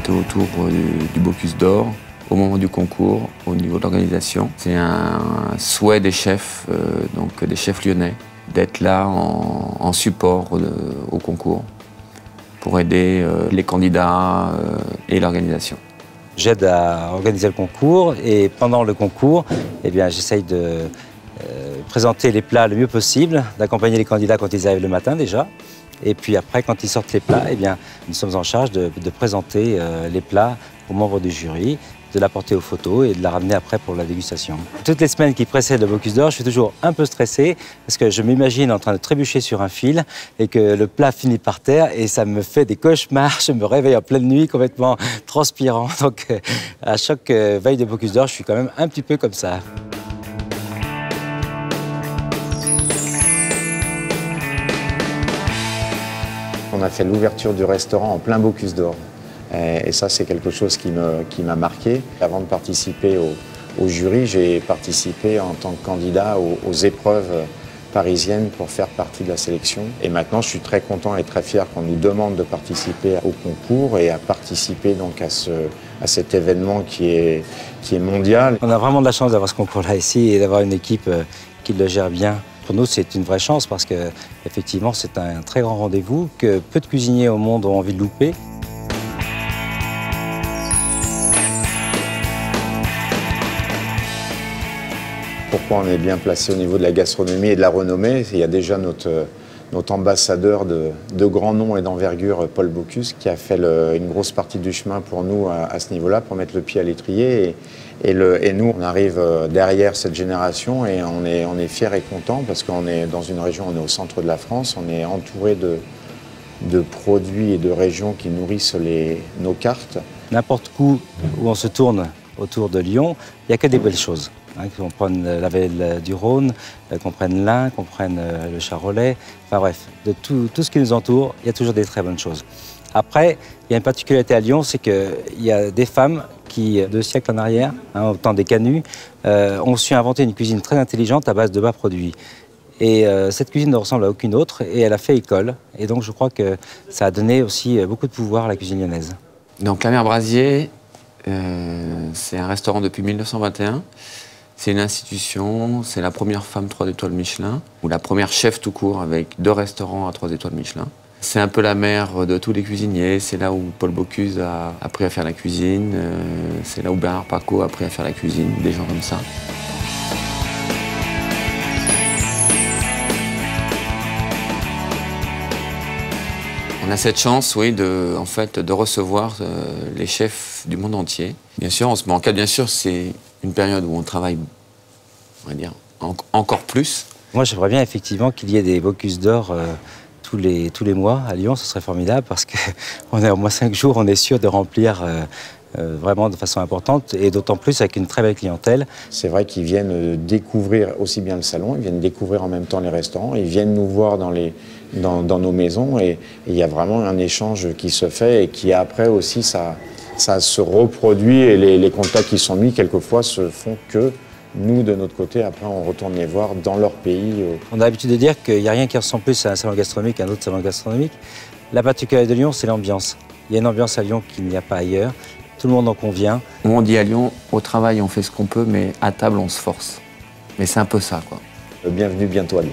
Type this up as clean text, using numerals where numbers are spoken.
tout autour du Bocuse d'Or, au moment du concours, au niveau de l'organisation. C'est un souhait des chefs, donc des chefs lyonnais, d'être là en support au concours pour aider les candidats et l'organisation. J'aide à organiser le concours et pendant le concours, eh bien, j'essaye de présenter les plats le mieux possible, d'accompagner les candidats quand ils arrivent le matin déjà. Et puis après, quand ils sortent les plats, eh bien, nous sommes en charge de présenter les plats aux membres du jury, de l'apporter aux photos et de la ramener après pour la dégustation. Toutes les semaines qui précèdent le Bocuse d'Or, je suis toujours un peu stressé parce que je m'imagine en train de trébucher sur un fil et que le plat finit par terre et ça me fait des cauchemars. Je me réveille en pleine nuit complètement transpirant. Donc à chaque veille de Bocuse d'Or, je suis quand même un petit peu comme ça. On a fait l'ouverture du restaurant en plein Bocuse d'Or. Et ça, c'est quelque chose qui m'a marqué. Avant de participer au jury, j'ai participé en tant que candidat aux épreuves parisiennes pour faire partie de la sélection. Et maintenant, je suis très content et très fier qu'on nous demande de participer au concours et à participer donc à cet événement qui est mondial. On a vraiment de la chance d'avoir ce concours-là ici et d'avoir une équipe qui le gère bien. Pour nous, c'est une vraie chance parce que, effectivement, c'est un très grand rendez-vous que peu de cuisiniers au monde ont envie de louper. Pourquoi on est bien placé au niveau de la gastronomie et de la renommée? Il y a déjà notre ambassadeur de grand nom et d'envergure, Paul Bocuse, qui a fait une grosse partie du chemin pour nous à ce niveau-là, pour mettre le pied à l'étrier. Et nous, on arrive derrière cette génération et on est fiers et contents parce qu'on est dans une région, on est au centre de la France, on est entouré de produits et de régions qui nourrissent nos cartes. N'importe où on se tourne autour de Lyon, il n'y a que des belles choses. Qu'on prenne la vallée du Rhône, qu'on prenne l'Ain, qu'on prenne le Charolais, enfin bref, de tout ce qui nous entoure, il y a toujours des très bonnes choses. Après, il y a une particularité à Lyon, c'est qu'il y a des femmes qui, 2 siècles en arrière, au temps des canuts, ont su inventer une cuisine très intelligente à base de bas produits. Et cette cuisine ne ressemble à aucune autre et elle a fait école. Et donc je crois que ça a donné aussi beaucoup de pouvoir à la cuisine lyonnaise. Donc la Mère Brasier, c'est un restaurant depuis 1921. C'est une institution, c'est la première femme 3 étoiles Michelin, ou la première chef tout court avec 2 restaurants à 3 étoiles Michelin. C'est un peu la mère de tous les cuisiniers, c'est là où Paul Bocuse a appris à faire la cuisine, c'est là où Bernard Pacaud a appris à faire la cuisine, des gens comme ça. On a cette chance, oui, de recevoir les chefs du monde entier. Bien sûr, on se manque. Bien sûr, c'est une période où on travaille, on va dire, encore plus. Moi, j'aimerais bien effectivement qu'il y ait des Bocuse d'Or tous les mois à Lyon. Ce serait formidable parce qu'on est au moins 5 jours, on est sûr de remplir vraiment de façon importante et d'autant plus avec une très belle clientèle. C'est vrai qu'ils viennent découvrir aussi bien le salon, ils viennent découvrir en même temps les restaurants, ils viennent nous voir dans nos maisons et il y a vraiment un échange qui se fait et qui après aussi ça se reproduit et les contacts qui sont mis quelquefois se font que nous de notre côté après on retourne les voir dans leur pays. On a l'habitude de dire qu'il n'y a rien qui ressemble plus à un salon gastronomique qu'à un autre salon gastronomique. La particularité de Lyon, c'est l'ambiance. Il y a une ambiance à Lyon qu'il n'y a pas ailleurs. Tout le monde en convient. On dit à Lyon, au travail on fait ce qu'on peut, mais à table on se force. Mais c'est un peu ça, quoi. Bienvenue bientôt à Lyon.